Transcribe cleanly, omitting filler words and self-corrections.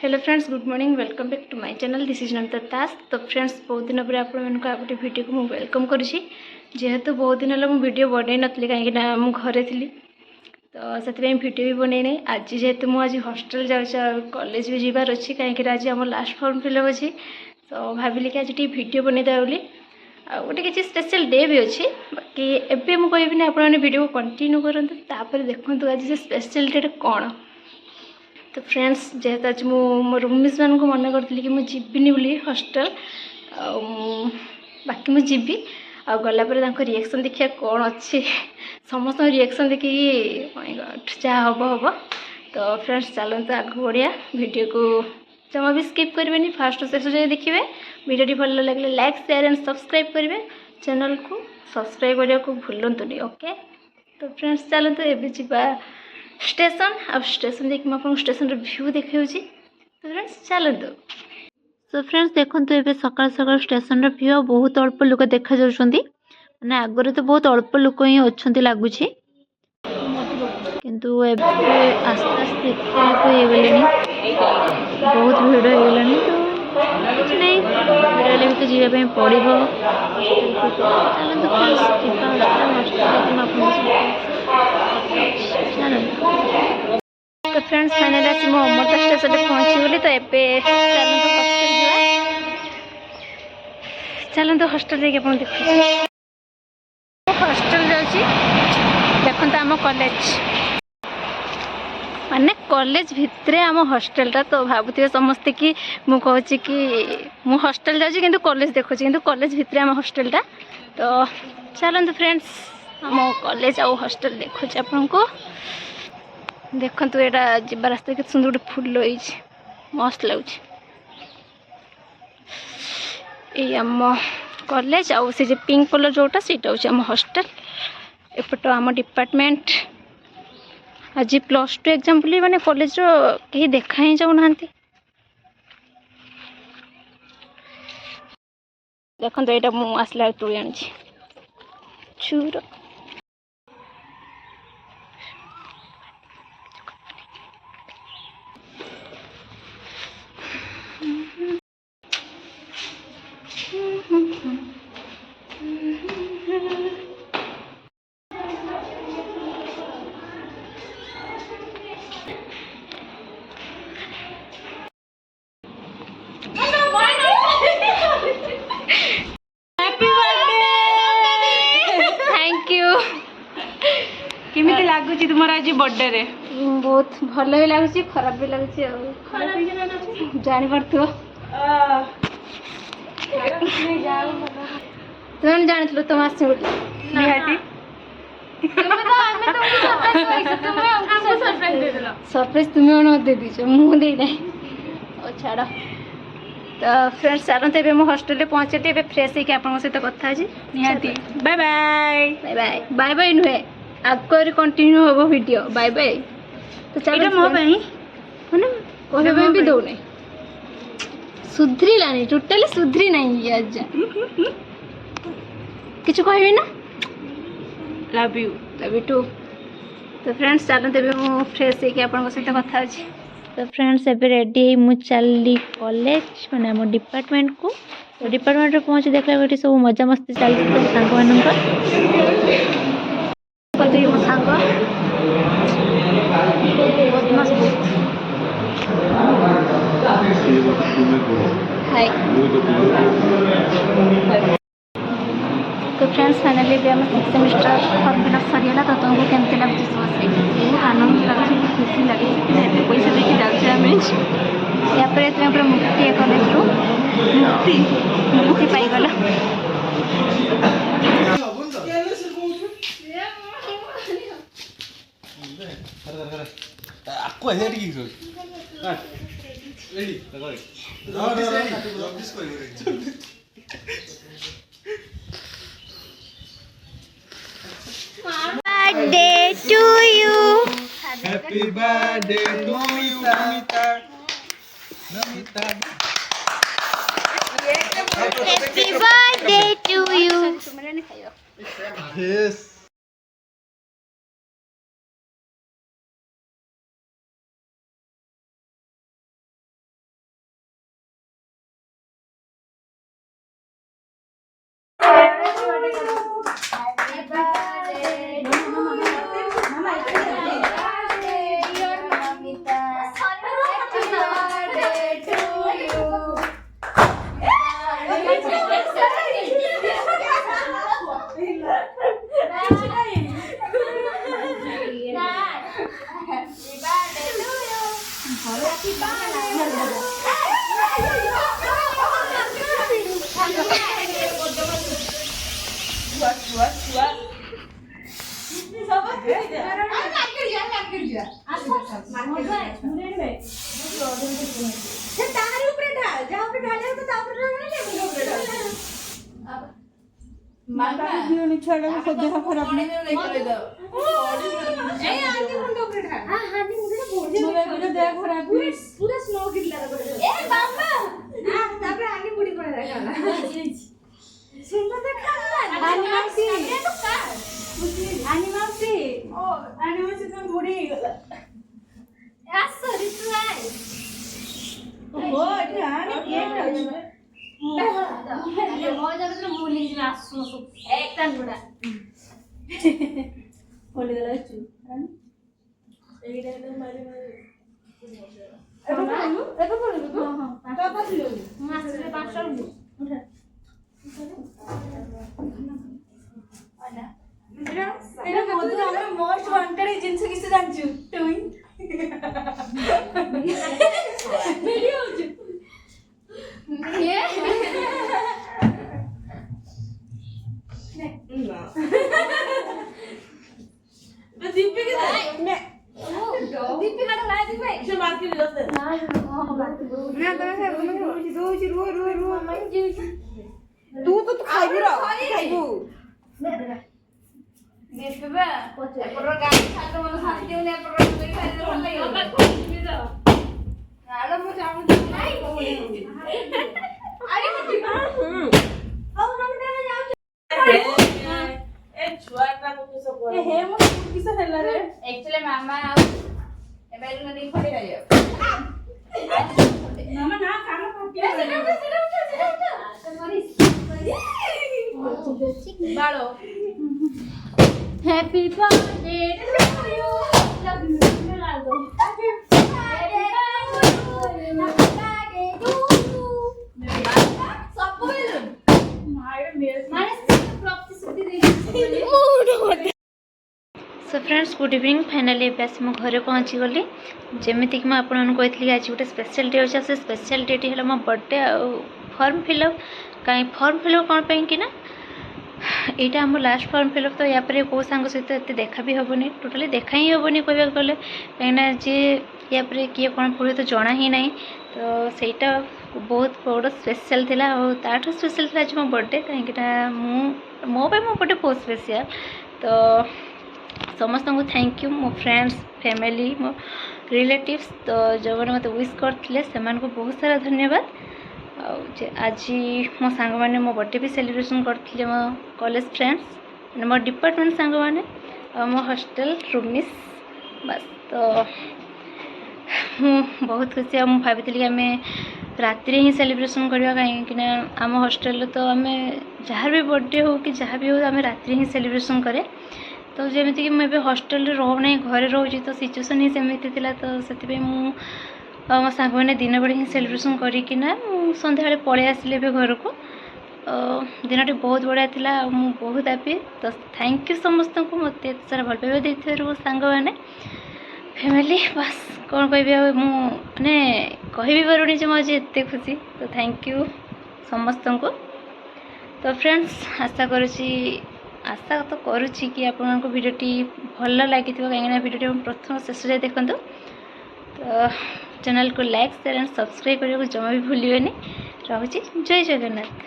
Hello friends, good morning. Welcome back to my channel. This is Namita Das. तो friends, बहुत दिन पर आप गोटे भिडियो को मुझे वेलकम करुँची। जेहेतु बहुत दिन है वीडियो बनई नी कहीं मुझे थी, तो से भिडियो भी बनई आज। जेहेतु मुझे हॉस्टल जाऊँ, कॉलेज भी जीवार अच्छी कहीं आज आम लास्ट फॉर्म फिलअप अच्छी, तो भाविली कि आज टी भिडियो बनईदेवा बोली। गोटे किसी स्पेशल डे भी अच्छी, बाकी एवं मुझे कहबी आप वीडियो को कंटिन्यू करते देखो आज से स्पेशल डे कौन। तो फ्रेंड्स, जेहेतु आज मो रूममेट्स मान को मना करी कि मुझे जीविनी बोली हॉस्टल, बाकी मुझे जीवी आ गलापर रिएक्शन देखिए कौन अच्छी। समस्त रिएक्शन देखिए जहाँ हम हम। तो फ्रेंड्स, चलते आगे बढ़िया। वीडियो को जमा भी स्किप करेंगे, फास्ट शेष जाए देखिए। वीडियो भल लगे लाइक शेयर एंड सब्सक्राइब करेंगे। चैनल को सब्सक्राइब करने को भूलुनी। ओके, तो फ्रेंड्स चलते एवं जा स्टेशन। अब स्टेशन देखिए मुझे स्टेशन व्यू देखा। तो फ्रेंड्स चलते। तो फ्रेंड्स देखो, ये सकाल सकाल स्टेशन व्यू बहुत अल्प लोक देखा मैंने आगरे तो बहुत अल्प लोक ही अच्छा लगुच, किंतु आस्ते आस्ते गले बहुत भिड़ हो गला। तो कुछ नहीं, भिड़े भी तो जावाई पड़ो। तो फ्रेंड्स फाइनली आसी मो अमृता स्टेशन पहुँची गली। तो ये चलते हॉस्टल जाके देखिए। हॉस्टल जाऊँगी, देखते आम कॉलेज माने कॉलेज भितरे आम हॉस्टलटा। तो भावुवे समस्ते कि मु कहूँ कि मु हॉस्टल जाऊँगी किंतु कॉलेज देखुची, किंतु कॉलेज भितरे आम हॉस्टलटा। तो चलते फ्रेंड्स आम कॉलेज आउ हॉस्टल देखुची आपन को। देखंतु एटा जीवा रास्ता के सुंदर गोटे फुल होई, मस्त लगुच। ये आम कॉलेज आउ से जे पिंक कलर जोटा सीटा होची आम हॉस्टल। एपट आम डिपार्टमेंट। आज +2 एग्जाम बोली माने कॉलेज रो कहीं देखा ही जाऊ ना। देखो यहाँ मुझे आसला तुड़ी आनी चूर। Thank you. केमिति लागुची तुमर आज बर्थडे रे? बहुत भल भी लगुच, खराब भी लगुच। जानी पड़थो तुम जान तुम आस निहाती सरप्राइज तुम्हें दे दीच मुझे ना। छाड़। तो फ्रेंड्स चलते ये हॉस्टल पहुँचे फ्रेश होकर सहित कथा निहाती। Bye bye bye bye bye bye नुहे आगे कंटिन्यू हम वीडियो। Bye bye. तो चलो मो मैंने कहबे भी दौने सुधरलानी टोटाली सुधरी नहीं आज किछु कहबी ना। Love you too. तो फ्रेंड्स चलते फ्रेश होकर सहित कथा। तो फ्रेंड्स एबे रेडी मु चली कॉलेज माने हम डिपार्टमेंट को। तो डिपार्टमेंट रे पहुंची देखला बेटी सब मजा मस्ती चलती सब सांग मानन का कतई मो सांग बदमाश बहुत। हाय। तो फ्रेंड्स फाइनली भी आम 6th सेमिस्टर फॉर्म फिलअप सरीगला। तो तुमको केमती लगे बहुत आनंद लगे, खुशी लगे। पैसा देके जाऊे आम यापर पूरा मुक्ति कॉलेज रू मुक्ति मुक्ति पाईगला। Birthday to you. Happy birthday to you, Namita. Namita. Happy birthday to you. Yes. Most wanted जिनस किसी जानछु टुई वीडियो तू तो खाइबू रो खाइबू Happy birthday to you. Love you. Happy birthday to you. सब बोल so friends good evening finally बस मो घरे पहुँची गली जमीती कि मुझे कही आज गोटे स्पेशल डे अच्छे से स्पेशल डे है मो बर्थडे फॉर्म फिलअप कहीं फॉर्म फिलअप कौन पे कि ना यहाँ आम लास्ट फॉर्म फिलअप तो यापर कौ सांग सहित एत देखा भी हेनी टोटाली देखा ही हेनी कहवाक गले कहीं जी यापर किए कौन पढ़े तो जना ही ना तो सहीटा बहुत बड़ स्पेशल थिला और ताठू स्पेशल था आज मो बर्थडे कहीं मो बर्थडे बहुत स्पेशल तो समस्त को थैंक यू मो फ्रेंड्स फैमिली मो रिलेटिव्स तो जो मैंने मत विश करते से बहुत सारा धन्यवाद आज मो सांग मैंने मो बर्थडे भी सेलिब्रेशन करते मो कॉलेज फ्रेंड्स मो डिपार्टमेंट सांग मैंने मो हॉस्टल रूममेट्स बस तो बहुत खुशी मुझे भाभी आम राति ही सेलिब्रेशन करवा कहीं आम हॉस्टल तो आम जहाँ भी बर्थडे हो कि जहाँ भी हो आम राति ही सेलिब्रेशन करे तो जमीती कि मुझे हॉस्टल रोना घरे रोची तो सिचुएसन ही सेमती थी तो से मो सांग मैंने दिन बेड़े ही सेलिब्रेशन करना सन्ध्या पलि आसिले घर को दिन बहुत बढ़िया था मुझे बहुत हैप्पी तो थैंक यू समस्त को मत सारा भल पाइबा देथिबारु सांग मैंने फैमिली बस कौन कह मुझे कह पारूनी जो मुझे एत खुशी तो थैंक यू समस्त को तो फ्रेंड्स आशा तो करुच्ची कि आपण को भिडियोटी भल लगी कहीं भिडियो प्रथम शेष जाए देखो तो चैनल को लाइक शेयर एंड सब्सक्राइब करने को जमा भी भूलिए रहुची जय जगन्नाथ।